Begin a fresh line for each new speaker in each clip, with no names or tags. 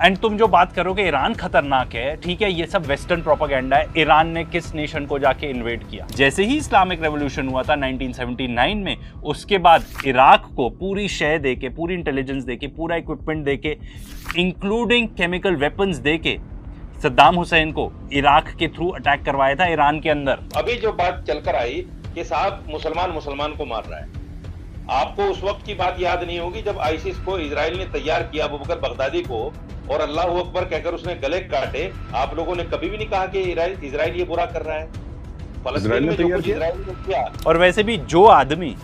And तुम जो बात करो कि ईरान खतरनाक है, ठीक है, ये सब वेस्टर्न प्रोपेगेंडा है। ईरान ने किस नेशन को जाके इन्वेड किया? जैसे ही इस्लामिक रेवोल्यूशन हुआ था 1979 में, उसके बाद इराक को पूरी शय देके, पूरी इंटेलिजेंस देके, पूरा इक्विपमेंट देके, इंक्लूडिंग केमिकल वेपन्स देके सद्दाम हुसैन को इराक के थ्रू अटैक करवाया था ईरान के अंदर।
अभी जो बात चलकर आई कि साहब मुसलमान को मार रहा है, आपको उस वक्त की बात याद नहीं होगी जब आईसिस को इजराइल ने तैयार किया, अबू बकर बगदादी को, और अल्लाह अकबर कहकर उसने गले काटे। आप लोगों ने कभी भी नहीं कहा कि इजराइल ये बुरा कर रहा है। फलस्तीन में जो कुछ इजराइल ने किया।
और वैसे भी जो आदमी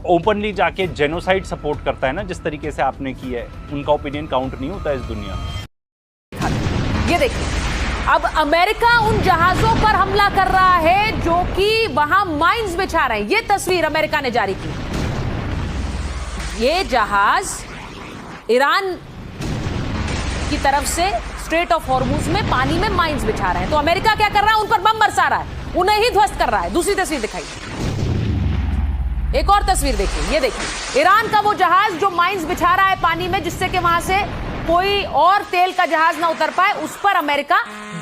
ओपनली जाके जेनोसाइड सपोर्ट करता है ना, जिस तरीके से आपने किया है, उनका ओपिनियन काउंट नहीं होता इस दुनिया में।
ये देखिए, अब अमेरिका उन जहाजों पर हमला कर रहा है जो कि वहां माइंस बिछा रहे हैं। ये तस्वीर अमेरिका ने जारी की। ये जहाज ईरान की तरफ से स्ट्रेट ऑफ हॉर्मुज में पानी में माइंस बिछा रहे हैं। तो अमेरिका क्या कर रहा है? उन पर बम बरसा रहा है, उन्हें ही ध्वस्त कर रहा है। दूसरी तस्वीर दिखाई, एक और तस्वीर देखिए। ये देखिए, ईरान का वो जहाज जो माइंस बिछा रहा है पानी में, जिससे कि वहां से कोई और तेल का जहाज ना उतर पाए, उस पर अमेरिका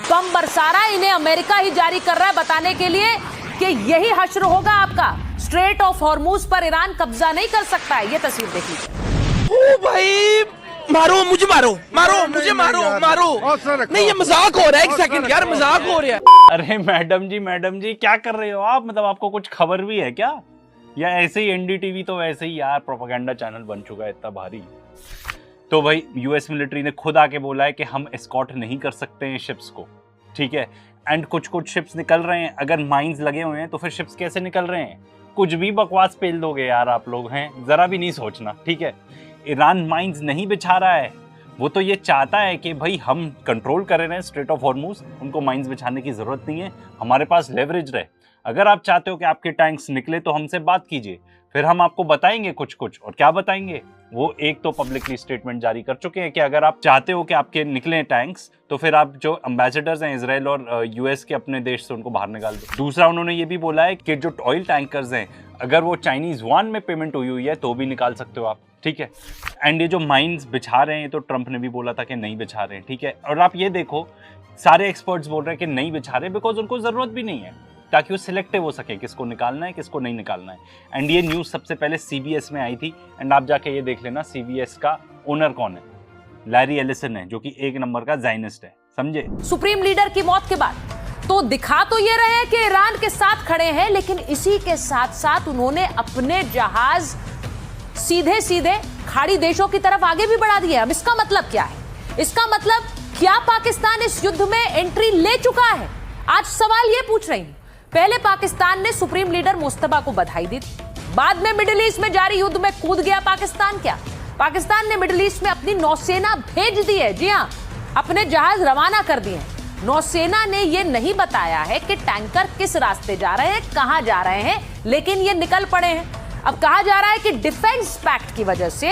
बम बरसा रहा है। इन्हें अमेरिका ही जारी कर रहा है बताने के लिए कि यही हश्र होगा आपका। स्ट्रेट ऑफ हॉर्मुज पर ईरान कब्जा नहीं कर सकता है। ये तस्वीर देखिए।
ओ भाई, मारो मुझे, मारो मुझे, मारो नहीं, ये मजाक हो रहा है। एक सेकंड यार, मजाक हो रहा है।
अरे मैडम जी क्या कर रहे हो आप? मतलब आपको कुछ खबर भी है क्या? या ऐसे ही एनडीटीवी तो वैसे ही यार प्रोपेगेंडा चैनल बन चुका है इतना भारी। तो भाई यूएस मिलिट्री ने खुद आके बोला है कि हम एस्कॉर्ट नहीं कर सकते हैं शिप्स को, ठीक है। एंड कुछ शिप्स निकल रहे हैं, अगर माइंस लगे हुए हैं तो फिर शिप्स कैसे निकल रहे हैं? कुछ भी बकवास पेल दोगे यार आप लोग, हैं जरा भी नहीं सोचना, ठीक है। ईरान माइंस नहीं बिछा रहा है, वो तो ये चाहता है कि भाई हम कंट्रोल कर रहे हैं स्ट्रेट ऑफ हॉर्मुज, उनको माइंस बिछाने की जरूरत नहीं है, हमारे पास लेवरेज रहे। अगर आप चाहते हो कि आपके टैंक्स निकले तो हमसे बात कीजिए, फिर हम आपको बताएंगे कुछ। और क्या बताएंगे? वो एक तो पब्लिकली स्टेटमेंट जारी कर चुके हैं कि अगर आप चाहते हो कि आपके निकले टैंक्स, तो फिर आप जो एम्बेसडर्स हैं इजराइल और यूएस के अपने देश से, उनको बाहर निकाल दो। दूसरा, उन्होंने ये भी बोला है कि जो ऑयल टैंकर्स हैं, अगर वो चाइनीज युआन में पेमेंट हुई है तो भी निकाल सकते हो आप, ठीक है। एंड ये जो माइंस बिछा रहे हैं, तो ट्रंप ने भी बोला था कि नहीं बिछा रहे हैं, ठीक है। और आप ये देखो, सारे एक्सपर्ट्स बोल रहे हैं कि नहीं बिछा रहे, बिकॉज उनको जरूरत भी नहीं है, ताकि वो सिलेक्टिव हो सके किसको निकालना है किसको नहीं निकालना है। एंड ये न्यूज़ सबसे पहले सीबीएस में आई थी, एंड आप जाके ये देख लेना सीबीएस का ओनर कौन है। लैरी एलिसन है, जो कि एक नंबर का ज़ायनिस्ट है, समझे।
सुप्रीम लीडर की मौत के बाद तो दिखा तो ये रहे हैं कि ईरान के साथ खड़े हैं, लेकिन इसी के साथ साथ उन्होंने अपने जहाज सीधे खाड़ी देशों की तरफ आगे भी बढ़ा दिए। अब इसका मतलब क्या है? इसका मतलब क्या पाकिस्तान इस युद्ध में एंट्री ले चुका है? आज सवाल ये पूछ रही हूं। पहले पाकिस्तान ने सुप्रीम लीडर मुस्तफा को बधाई दी थी, बाद में मिडिल ईस्ट में जारी युद्ध में कूद गया पाकिस्तान। क्या पाकिस्तान ने मिडिल ईस्ट में अपनी नौसेना भेज दी है? जी हां, अपने जहाज रवाना कर दिए। नौसेना ने यह नहीं बताया है कि टैंकर किस रास्ते जा रहे हैं, कहां जा रहे हैं, लेकिन ये निकल पड़े हैं। अब कहा जा रहा है कि डिफेंस पैक्ट की वजह से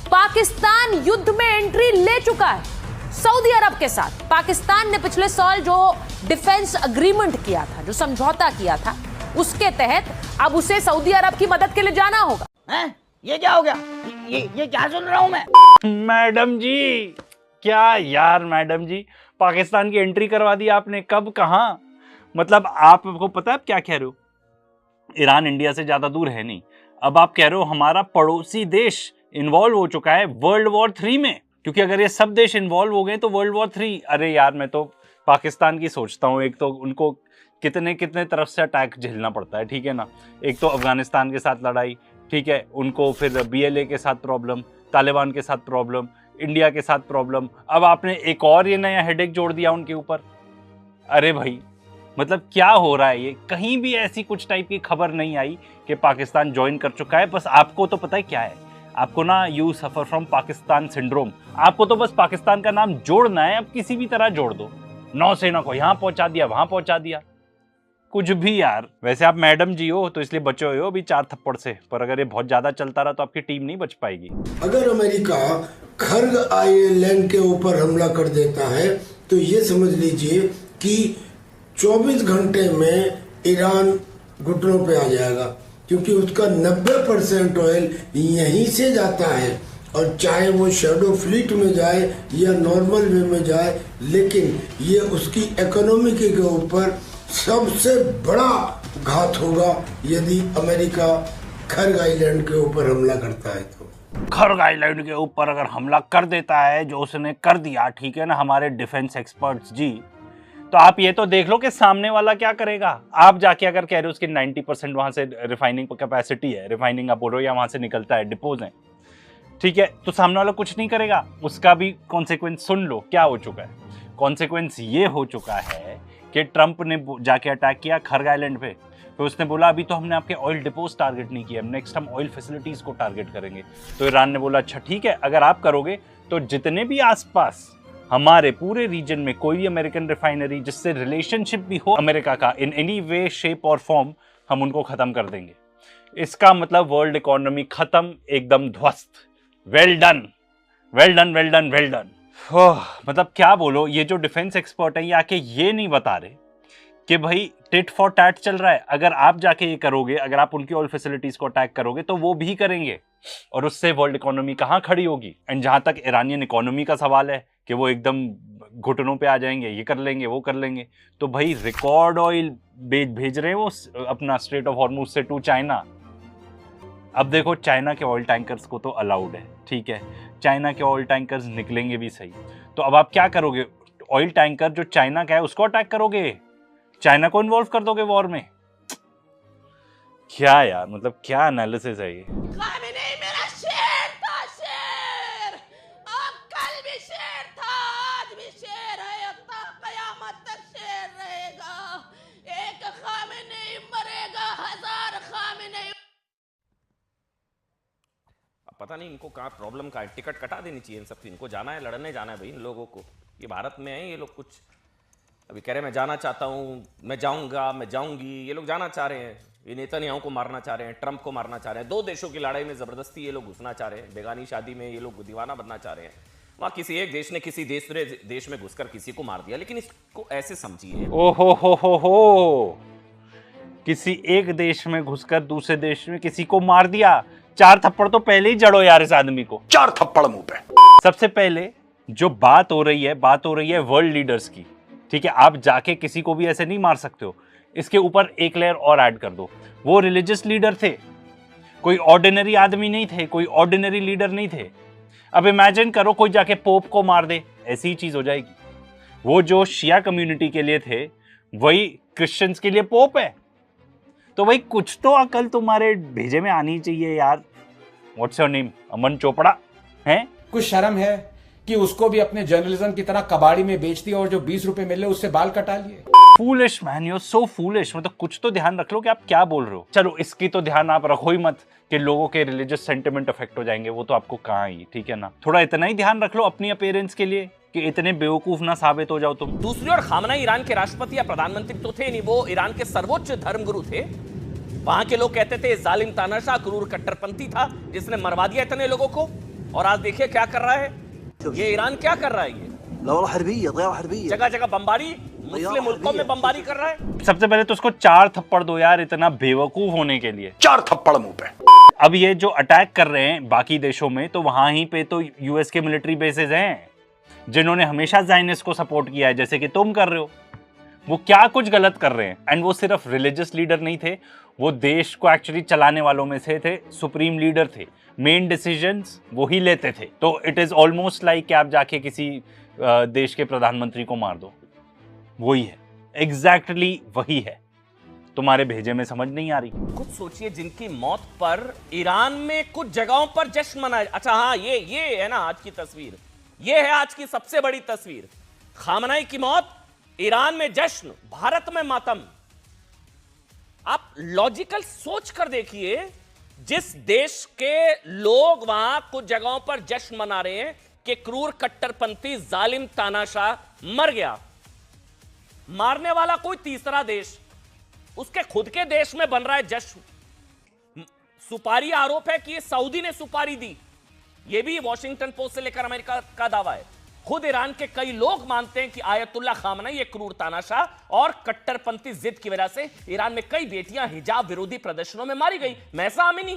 पाकिस्तान युद्ध में एंट्री ले चुका है सऊदी अरब के साथ। पाकिस्तान ने पिछले साल जो डिफेंस अग्रीमेंट किया था, जो समझौता किया था, उसके तहत अब उसे सऊदी अरब की मदद के लिए जाना होगा।
हैं? ये क्या हो गया? ये क्या सुन रहा हूं मैं?
मैडम जी क्या यार, मैडम जी पाकिस्तान की एंट्री करवा दी आपने, कब, कहां? मतलब आपको पता है आप क्या कह रहे हो? ईरान इंडिया से ज्यादा दूर है नहीं। अब आप कह रहे हो हमारा पड़ोसी देश इन्वॉल्व हो चुका है वर्ल्ड वॉर 3 में, क्योंकि अगर ये सब देश इन्वॉल्व हो गए तो वर्ल्ड वॉर 3। अरे यार, मैं तो पाकिस्तान की सोचता हूँ। एक तो उनको कितने तरफ से अटैक झेलना पड़ता है, ठीक है ना। एक तो अफगानिस्तान के साथ लड़ाई, ठीक है, उनको फिर बीएलए के साथ प्रॉब्लम, तालिबान के साथ प्रॉब्लम, इंडिया के साथ प्रॉब्लम, अब आपने एक और ये नया हेडेक जोड़ दिया उनके ऊपर। अरे भाई, मतलब क्या हो रहा है ये? कहीं भी ऐसी कुछ टाइप की खबर नहीं आई कि पाकिस्तान ज्वाइन कर चुका है। बस आपको तो पता है क्या है, आपको ना you suffer from Pakistan syndrome. आपको तो बस पाकिस्तान का नाम जोड़ना है, अब किसी भी तरह जोड़ दो। नौसेना को यहाँ पहुंचा दिया, वहां पहुंचा दिया, कुछ भी यार। वैसे आप मैडम जी हो तो इसलिए बचे हुए हो अभी 4 थप्पड़ से, पर अगर ये बहुत ज्यादा चलता रहा तो आपकी टीम नहीं बच पाएगी।
अगर अमेरिका खर्ग आइलैंड के ऊपर हमला कर देता है तो ये समझ लीजिए कि 24 घंटे में ईरान घुटनों पे आ जाएगा, क्योंकि उसका 90% ऑयल यहीं से जाता है और चाहे वो शैडो फ्लीट में जाए या नॉर्मल वे में जाए, लेकिन ये उसकी इकोनॉमी के ऊपर सबसे बड़ा घात होगा यदि अमेरिका खर्ग आइलैंड के ऊपर हमला करता है। तो
खर्ग आइलैंड के ऊपर अगर हमला कर देता है, जो उसने कर दिया, ठीक है ना, हमारे डिफेंस एक्सपर्ट्स जी, तो आप ये तो देख लो कि सामने वाला क्या करेगा। आप जाके अगर कह रहे हो उसकी 90% वहां से रिफाइनिंग कैपेसिटी है, रिफाइनिंग आप बोल रहे हो, या वहां से निकलता है, डिपोज है, ठीक है, तो सामने वाला कुछ नहीं करेगा। उसका भी कॉन्सिक्वेंस सुन लो क्या हो चुका है। कॉन्सिक्वेंस ये हो चुका है कि ट्रंप ने जाके अटैक किया खर्ग आइलैंड पे, फिर उसने बोला अभी तो हमने आपके ऑयल डिपोज टारगेट नहीं किया, नेक्स्ट हम ऑयल फैसिलिटीज को टारगेट करेंगे। तो ईरान ने बोला अच्छा ठीक है, अगर आप करोगे तो जितने भी आसपास हमारे पूरे रीजन में कोई भी अमेरिकन रिफाइनरी जिससे रिलेशनशिप भी हो अमेरिका का इन एनी वे शेप और फॉर्म, हम उनको खत्म कर देंगे। इसका मतलब वर्ल्ड इकोनॉमी खत्म, एकदम ध्वस्त। Well done, well done, well done, well done. मतलब क्या बोलो, ये जो डिफेंस एक्सपर्ट है ये आके ये नहीं बता रहे कि भाई टिट फॉर टैट चल रहा है। अगर आप जाके ये करोगे, अगर आप उनकी ऑयल फैसिलिटीज को अटैक करोगे तो वो भी करेंगे, और उससे वर्ल्ड इकोनॉमी कहाँ खड़ी होगी। एंड जहां तक ईरानियन इकोनॉमी का सवाल है कि वो एकदम घुटनों पे आ जाएंगे, ये कर लेंगे, वो कर लेंगे, तो भाई रिकॉर्ड ऑयल भेज रहे हैं वो अपना स्ट्रेट ऑफ हॉर्मुज से टू चाइना। अब देखो चाइना के ऑयल टैंकर्स को तो अलाउड है, ठीक है, चाइना के ऑयल टैंकर्स निकलेंगे भी सही, तो अब आप क्या करोगे? ऑयल टैंकर जो चाइना का है उसको अटैक करोगे, चाइना को इन्वॉल्व कर दोगे वॉर में? क्या यार, मतलब क्या एनालिसिस है ये।
मेरा शेर था, शेर, अब कल भी शेर था, आज भी शेर है, अब तक कयामत तक शेर रहेगा। एक खामेनेई मरेगा, 1000 खामेनेई।
पता नहीं इनको कहाँ प्रॉब्लम का है, टिकट कटा देनी चाहिए इन सब की। इनको जाना है, लड़ने जाना है भाई इन लोगों को। ये भारत में है, ये लोग कुछ अभी कह रहे हैं मैं जाना चाहता हूँ, मैं जाऊंगा, मैं जाऊंगी। ये लोग जाना चाह रहे हैं, ये नेतन्याहू को मारना चाह रहे हैं, ट्रंप को मारना चाह रहे हैं, 2 देशों की लड़ाई में जबरदस्ती ये लोग घुसना चाह रहे हैं, बेगानी शादी में ये लोग दीवाना बनना चाह रहे हैं। वहाँ किसी एक देश ने किसी दूसरे देश में घुसकर किसी को मार दिया, लेकिन इसको ऐसे समझिए,
ओ हो, किसी एक देश में घुसकर दूसरे देश में किसी को मार दिया। 4 थप्पड़ तो पहले ही जड़ो यार इस आदमी को,
4 थप्पड़ मुंह पे।
सबसे पहले जो बात हो रही है वर्ल्ड लीडर्स की, ठीक है, आप जाके किसी को भी ऐसे नहीं मार सकते हो। इसके ऊपर एक लेयर और ऐड कर दो, वो रिलीजियस लीडर थे, कोई ऑर्डिनरी आदमी नहीं थे, कोई ऑर्डिनरी लीडर नहीं थे। अब इमेजिन करो कोई जाके पोप को मार दे, ऐसी ही चीज हो जाएगी। वो जो शिया कम्युनिटी के लिए थे वही क्रिश्चियंस के लिए पोप है, तो भाई कुछ तो अकल तुम्हारे भेजे में आनी चाहिए यार। What's your name? Aman Chopra है?
कुछ शर्म है कि उसको भी अपने जर्नलिज्म की तरह कबाड़ी में बेच दिया और जो 20 रुपए मिले उससे बाल कटा लिए।
Foolish man, you so foolish. मतलब कुछ तो ध्यान रख लो कि आप क्या बोल रहे हो। चलो इसकी तो ध्यान आप रखो ही मत कि लोगों के रिलीजियस सेंटिमेंट अफेक्ट हो जाएंगे, वो तो आपको कहाँ ही, ठीक है ना। थोड़ा इतना ही ध्यान रख लो अपनी अपीयरेंस के लिए कि इतने बेवकूफ ना साबित हो जाओ तुम।
दूसरी ओर खामनेई ईरान के राष्ट्रपति या प्रधानमंत्री तो थे नहीं, वो ईरान के सर्वोच्च धर्मगुरु थे। वहां के लोग कहते थे जालिम तानाशाह क्रूर कट्टरपंथी था जिसने मरवा दिया इतने लोगों को, और आज देखिए क्या कर रहा है ये ईरान, क्या कर रहा है ये जगह जगह बमबारी, मुस्लिम मुल्कों में बमबारी कर रहा है।
सबसे पहले तो उसको 4 थप्पड़ दो यार, इतना बेवकूफ होने के लिए।
4 थप्पड़ मुंह पे।
अब ये जो अटैक कर रहे हैं बाकी देशों में, तो वहां ही पे तो यूएस के मिलिट्री बेसेस हैं जिन्होंने हमेशा ज़ायनिस्ट को सपोर्ट किया है, जैसे कि तुम कर रहे हो। वो क्या कुछ गलत कर रहे हैं। एंड वो सिर्फ रिलीजियस लीडर नहीं थे, वो देश को एक्चुअली चलाने वालों में से थे, सुप्रीम लीडर थे, मेन डिसीजंस वो ही लेते थे। तो इट इज ऑलमोस्ट लाइक कि आप जाके किसी देश के प्रधानमंत्री को मार दो, वही है, एग्जैक्टली वही है। तुम्हारे भेजे में समझ नहीं आ रही।
कुछ सोचिए, जिनकी मौत पर ईरान में कुछ जगहों पर जश्न मनाया। अच्छा हाँ, ये है ना आज की तस्वीर, ये है आज की सबसे बड़ी तस्वीर। खामनेई की मौत, ईरान में जश्न, भारत में मातम। आप लॉजिकल सोच कर देखिए, जिस देश के लोग वहां कुछ जगहों पर जश्न मना रहे हैं कि क्रूर कट्टरपंथी जालिम तानाशाह मर गया, मारने वाला कोई तीसरा देश उसके खुद के देश में बन रहा है जश्न। सुपारी आरोप है कि ये सऊदी ने सुपारी दी, यह भी वॉशिंगटन पोस्ट से लेकर अमेरिका का दावा है। खुद ईरान के कई लोग मानते हैं कि आयतुल्ला खामनेई एक क्रूर तानाशाह और कट्टरपंथी जिद की वजह से ईरान में कई बेटियां हिजाब विरोधी प्रदर्शनों में मारी गई। महसा अमीनी,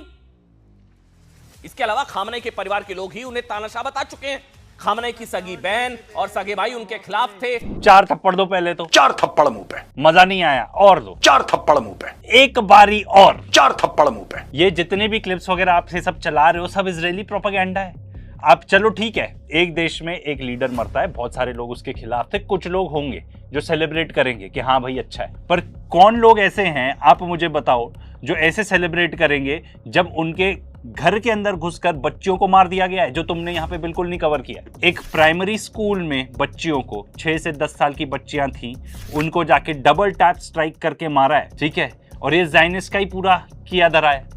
इसके अलावा खामनेई के परिवार के लोग ही उन्हें तानाशाह बता चुके हैं। खामनेई की सगी बहन और सगे भाई उनके खिलाफ थे।
4 थप्पड़ दो पहले तो।
4 थप्पड़ मुंह पे।
मजा नहीं आया, और दो।
4 थप्पड़ मुंह पे।
एक बारी और।
4 थप्पड़ मुंह पे।
ये जितने भी क्लिप्स वगैरह आपसे सब चला रहे हो सब इजरायली प्रोपेगेंडा है। आप चलो ठीक है, एक देश में एक लीडर मरता है, बहुत सारे लोग उसके खिलाफ थे, कुछ लोग होंगे जो सेलिब्रेट करेंगे कि हाँ भाई अच्छा है, पर कौन लोग ऐसे हैं आप मुझे बताओ जो ऐसे सेलिब्रेट करेंगे जब उनके घर के अंदर घुसकर बच्चियों को मार दिया गया है, जो तुमने यहाँ पे बिल्कुल नहीं कवर किया। एक प्राइमरी स्कूल में बच्चियों को 6 से 10 साल की बच्चियां थी, उनको जाके डबल टैप स्ट्राइक करके मारा है, ठीक है, और ये ज़ायनिस्ट का ही पूरा किया धरा है,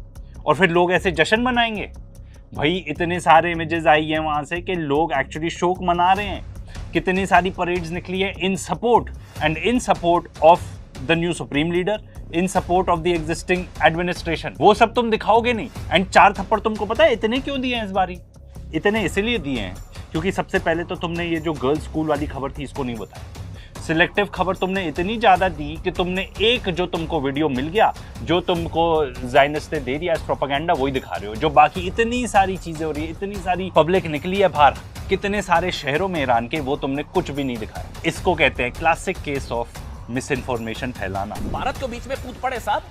और फिर लोग ऐसे जश्न मनाएंगे। भाई इतने सारे इमेजेस आई हैं वहां से कि लोग एक्चुअली शोक मना रहे हैं, कितनी सारी परेड्स निकली है इन support of the new supreme leader, in support of the existing administration. वो सब तुम दिखाओगे नहीं। एंड 4 थप्पड़ तुमको पता है इतने क्यों दिए हैं इस बारी? इतने इसलिए दिए हैं क्योंकि सबसे पहले तो तुमने ये जो गर्ल्स स्कूल वाली खबर थी इसको नहीं बताया। सिलेक्टिव खबर तुमने इतनी ज्यादा दी कि तुमने एक जो तुमको वीडियो मिल गया, जो तुमको ज़ायनिस्ट ने दे दिया एज प्रोपेगेंडा, वही दिखा रहे हो। जो बाकी इतनी सारी चीजें हो रही है, इतनी सारी पब्लिक निकली है बाहर, कितने सारे शहरों में ईरान के, वो तुमने कुछ भी नहीं दिखाया। इसको कहते हैं classic case of miss information फैलाना।
भारत के बीच में कूद पड़े साहब,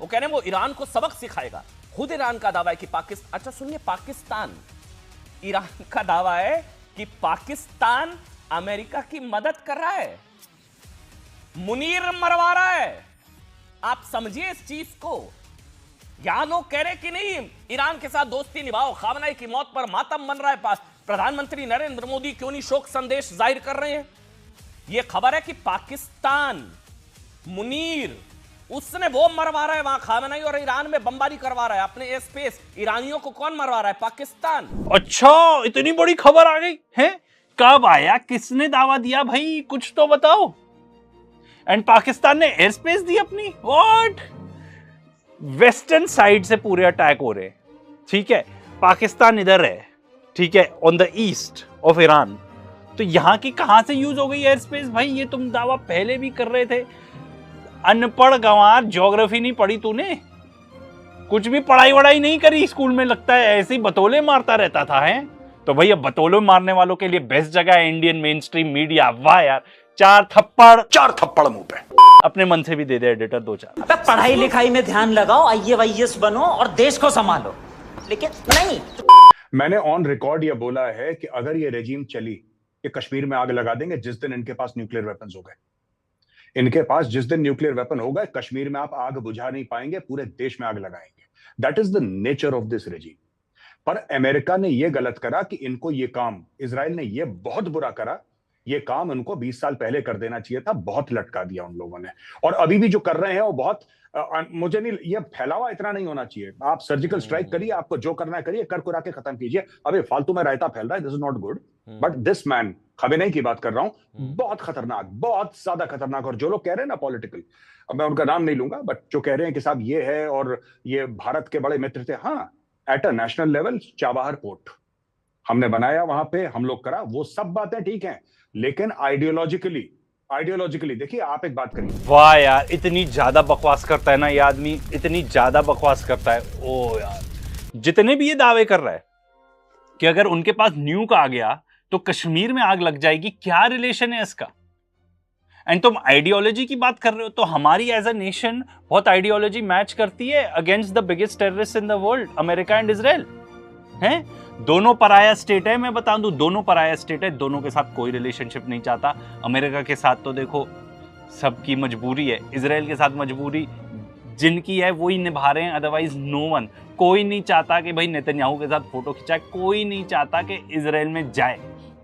वो कह रहे हैं वो ईरान को सबक सिखाएगा। खुद ईरान का दावा है कि पाकिस्तान, अच्छा सुनिए, पाकिस्तान, ईरान का दावा है कि पाकिस्तान अमेरिका की मदद कर रहा है, मुनीर मरवा रहा है। आप समझिए इस चीज को। यहां लोग कह रहे कि नहीं ईरान के साथ दोस्ती निभाओ, खामनेई की मौत पर मातम मन रहा है, प्रधानमंत्री नरेंद्र मोदी क्यों नहीं शोक संदेश जाहिर कर रहे हैं। यह खबर है कि पाकिस्तान, मुनीर, उसने वो मरवा रहा है वहां खामनेई, और ईरान में बमबारी करवा रहा है अपने एयर स्पेस। ईरानियों को कौन मरवा रहा है? पाकिस्तान।
अच्छा, इतनी बड़ी खबर आ गई है? कब आया, किसने दावा दिया भाई, कुछ तो बताओ। एंड पाकिस्तान ने एयर स्पेस दी अपनी? व्हाट? वेस्टर्न साइड से पूरे अटैक हो रहे, ठीक है, पाकिस्तान इधर है, ठीक है, on the east of Iran, तो यहां की कहां से यूज हो गई एयर स्पेस? भाई ये तुम दावा पहले भी कर रहे थे। अनपढ़ गंवार, ज्योग्राफी नहीं पढ़ी तूने, कुछ भी पढ़ाई वढ़ाई नहीं करी स्कूल में, लगता है ऐसे ही बतौले मारता रहता था है। तो भैया बतौले मारने वालों के लिए बेस्ट जगह है इंडियन मेन स्ट्रीम मीडिया। वाह यार, 4 थप्पड़ मुंह पे। अपने मन से भी दे दे एडिटर 2-4।
पढ़ाई लिखाई में ध्यान लगाओ, IAS बनो और देश को संभालो, लेकिन नहीं।
मैंने ऑन रिकॉर्ड यह बोला है कि अगर ये रेजिम चली कि कश्मीर में आग लगा देंगे जिस दिन इनके पास न्यूक्लियर वेपन्स हो गए। इनके पास जिस दिन न्यूक्लियर वेपन हो गए, कश्मीर में आप आग बुझा नहीं पाएंगे, पूरे देश में आग लगाएंगे। That is the nature of this regime. पर अमेरिका ने यह गलत करा कि इनको ये काम, इजराइल ने यह बहुत बुरा करा, ये काम उनको 20 साल पहले कर देना चाहिए था। बहुत लटका दिया उन लोगों ने, और अभी भी जो कर रहे हैं वो बहुत, मुझे नहीं, ये फैलावा इतना नहीं होना चाहिए। आप सर्जिकल स्ट्राइक करिए, आपको जो करना है करिए, कर कुरा के खत्म कीजिए। अबे फालतू में रायता फैल रहा है, this is not good. But this man, Khamenei की बात कर रहा हूं, बहुत खतरनाक, बहुत ज्यादा खतरनाक। और जो लोग कह रहे हैं ना पॉलिटिकल, अब मैं उनका नाम नहीं लूंगा, बट जो कह रहे हैं कि साहब ये है और ये भारत के बड़े मित्र थे, हाँ, at a national level Chabahar port हमने बनाया, वहां पे हम लोग करा, वो सब बातें ठीक हैं, लेकिन आइडियोलॉजिकली देखिए, आप एक बात करिए।
वाह यार, इतनी ज्यादा बकवास करता है ना ये आदमी, इतनी ज्यादा बकवास करता है। ओ यार, जितने भी ये दावे कर रहा है कि अगर उनके पास न्यूक आ गया तो कश्मीर में आग लग जाएगी, क्या रिलेशन है इसका? एंड तुम आइडियोलॉजी की बात कर रहे हो, तो हमारी एज अ नेशन बहुत आइडियोलॉजी मैच करती है against the biggest terrorist in the world, America and Israel हैं। दोनों पराया स्टेट है, मैं बता दूं, दोनों पराया स्टेट है, दोनों के साथ कोई रिलेशनशिप नहीं चाहता। अमेरिका के साथ तो देखो सबकी मजबूरी है, इजराइल के साथ मजबूरी जिनकी है वही निभा रहे हैं, अदरवाइज नो वन। कोई नहीं चाहता कि भाई नेतन्याहू के साथ फोटो खिंचाए, कोई नहीं चाहता कि इजराइल में जाए,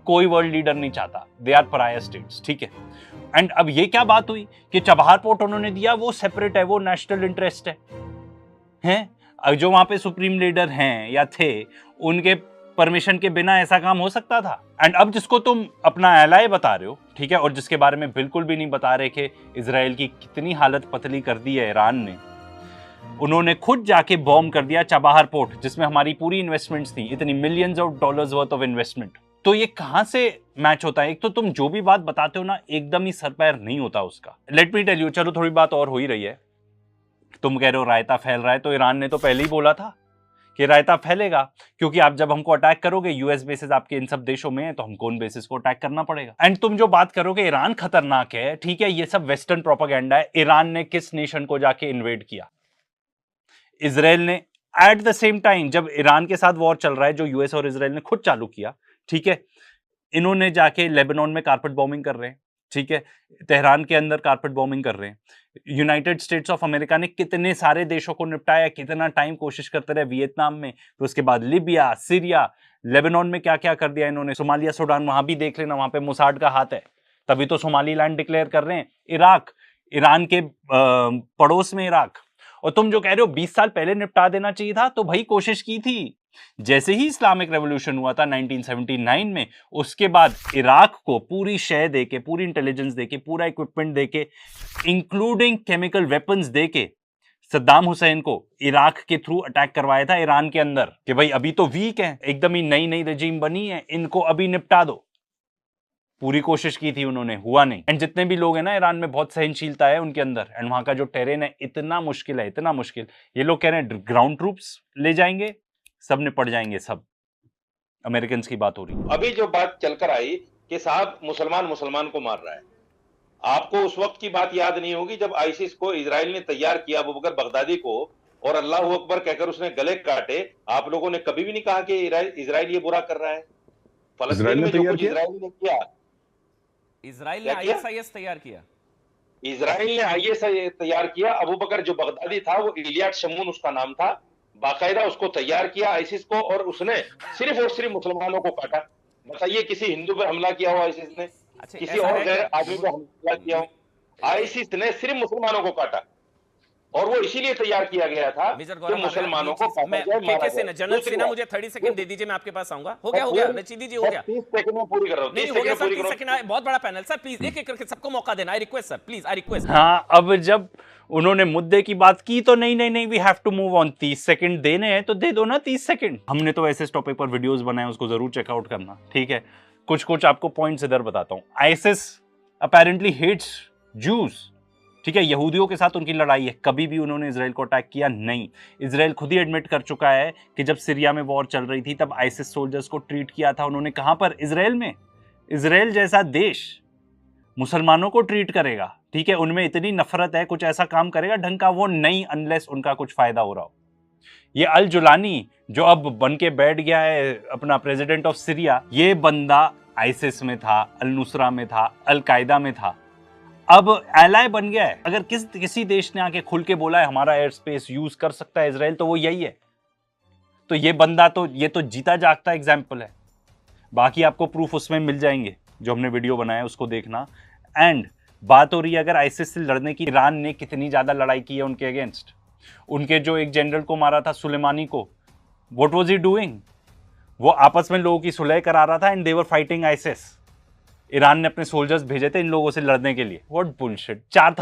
कोई वर्ल्ड लीडर नहीं चाहता। दे आर पराया स्टेट्स, ठीक है। एंड अब ये क्या बात हुई कि चबहार पोर्ट उन्होंने दिया, वो सेपरेट है, वो नेशनल इंटरेस्ट है। जो वहां पे सुप्रीम लीडर हैं या थे, उनके परमिशन के बिना ऐसा काम हो सकता था? एंड अब जिसको तुम अपना एलाय बता रहे हो, ठीक है, और जिसके बारे में बिल्कुल भी नहीं बता रहे कि इजराइल की कितनी हालत पतली कर दी है ईरान ने, उन्होंने खुद जाके बॉम्ब कर दिया चबहार पोर्ट, जिसमें हमारी पूरी इन्वेस्टमेंट्स थी, इतनी millions of dollars worth of investment. तो ये कहां से मैच होता है? एक तो तुम जो भी बात बताते हो ना, एकदम ही सर पैर नहीं होता उसका। लेट मी टेल यू, चलो थोड़ी बात और हो ही रही है। तुम कह रहे हो रायता फैल रहा है, तो ईरान ने तो पहले ही बोला था कि रायता फैलेगा, क्योंकि आप जब हमको अटैक करोगे यूएस बेसिस आपके इन सब देशों में, तो हमको उन बेसिस को अटैक करना पड़ेगा। एंड तुम जो बात करोगे ईरान खतरनाक है, ठीक है, ये सब वेस्टर्न प्रोपेगेंडा है। ईरान ने किस नेशन को जाके इन्वेड किया? इजराइल ने। एट द सेम टाइम जब ईरान के साथ वॉर चल रहा है, जो यूएस और इजराइल ने खुद चालू किया, ठीक है, इन्होंने जाके लेबनान में कारपेट बॉम्बिंग कर रहे हैं, ठीक है, तेहरान के अंदर कारपेट बॉम्बिंग कर रहे हैं। यूनाइटेड स्टेट्स ऑफ अमेरिका ने कितने सारे देशों को निपटाया, कितना टाइम कोशिश करते रहे, वियतनाम में, तो उसके बाद लिबिया, सीरिया, लेबनान में क्या क्या कर दिया इन्होंने, सोमालिया, सूडान, वहां भी देख लेना, वहां पे मोसाड का हाथ है, तभी तो सोमालीलैंड डिक्लेयर कर रहे हैं। इराक, ईरान के पड़ोस में इराक। और तुम जो कह रहे हो 20 साल पहले निपटा देना चाहिए था, तो भाई कोशिश की थी। जैसे ही इस्लामिक रेवोल्यूशन हुआ था 1979 में, उसके बाद इराक को पूरी शय देके, पूरी इंटेलिजेंस देके, पूरा इक्विपमेंट देके, इंक्लूडिंग केमिकल वेपन्स देके, सद्दाम हुसैन को इराक के थ्रू अटैक करवाया था ईरान के अंदर, कि भाई अभी तो वीक है, एकदम ही नई नई रेजिम बनी है, इनको अभी निपटा दो। पूरी कोशिश की थी उन्होंने, हुआ नहीं। एंड जितने भी लोग हैं ना ईरान में, बहुत सहनशीलता है उनके अंदर। एंड वहां का जो टेरेन है इतना मुश्किल है, इतना मुश्किल। ये लोग कह रहे हैं ग्राउंड ट्रूप्स ले जाएंगे, सब निपट जाएंगे, सब। अमेरिकन की बात हो रही है।
अभी जो बात चलकर आई कि साहब मुसलमान मुसलमान को मार रहा है, आपको उस वक्त की बात याद नहीं होगी जब आईसिस को इजराइल ने तैयार किया, अबू बकर बगदादी को, और अल्लाह अकबर कहकर उसने गले काटे। आप लोगों ने कभी भी नहीं कहा कि इजराइल ये बुरा कर रहा है। फलस्तीन में जो कुछ इजराइल ने किया,
इजराइल ने आईएसआईएस तैयार किया,
इजराइल ने आईएसआईएस तैयार किया। अबू बकर जो बगदादी था, वो इलियाड शमून उसका नाम था, बाकायदा उसको तैयार किया आईसिस को, और उसने सिर्फ और सिर्फ मुसलमानों को काटा। बताइए किसी हिंदू पर हमला किया हो आईसिस ने? किसी और गैर आदमी पर हमला किया हो? आईसिस ने सिर्फ मुसलमानों को काटा, और वो इसीलिए तैयार किया गया था कि मुसलमानों को काटा जाए।
जनरल सिन्हा, मुझे 30 सेकंड दे दीजिए, मैं आपके पास आऊंगा। हो गया रशीदी जी, हो गया।
30 सेकंड में पूरी कर रहा हूं।
नहीं हो गया सर, 30 सेकंड, बहुत बड़ा पैनल सर, प्लीज एक एक करके सबको मौका देना। I request sir, please, I request.
हाँ, अब जब उन्होंने मुद्दे की बात की तो नहीं, we have to move on. 30 second देने हैं तो दे दो ना 30 सेकंड। हमने तो ऐसे टॉपिक पर वीडियोस बनाए, उसको जरूर चेकआउट करना, ठीक है। कुछ आपको पॉइंट्स इधर बताता हूं। आईसिस अपेरेंटली हेट्स जूस, ठीक है, यहूदियों के साथ उनकी लड़ाई है। कभी भी उन्होंने इजराइल को अटैक किया नहीं। इजराइल खुद ही एडमिट कर चुका है कि जब सीरिया में वॉर चल रही थी, तब आईसिस सोल्जर्स को ट्रीट किया था उन्होंने। कहां पर? इजराइल में। इजराइल जैसा देश मुसलमानों को ट्रीट करेगा, ठीक है, उनमें इतनी नफरत है, कुछ ऐसा काम करेगा ढंग का वो नहीं, अनलेस उनका कुछ फायदा हो रहा हो। ये अल जुलानी जो अब बन के बैठ गया है अपना प्रेसिडेंट ऑफ सीरिया, ये बंदा आईसिस में था, अल नुसरा में था, अल कायदा में था, अब एलाय बन गया है। अगर किसी देश ने आके खुल के बोला है हमारा एयर स्पेस यूज कर सकता है इजराइल, तो वो यही है। तो ये बंदा तो ये तो जीता जागता एग्जाम्पल है। बाकी आपको प्रूफ उसमें मिल जाएंगे, जो हमने वीडियो बनाया उसको देखना। एंड बात हो रही है अगर आईसिस से लड़ने की, ईरान ने कितनी ज्यादा लड़ाई की है उनके अगेंस्ट। उनके जो एक जनरल को मारा था, सुलेमानी को, व्हाट वाज ही डूइंग? वो आपस में लोगों की सुलह करा रहा था, and they were fighting ISIS. Iran ने अपने सोल्जर्स भेजे थे इन लोगों से लड़ने के लिए। What bullshit. 4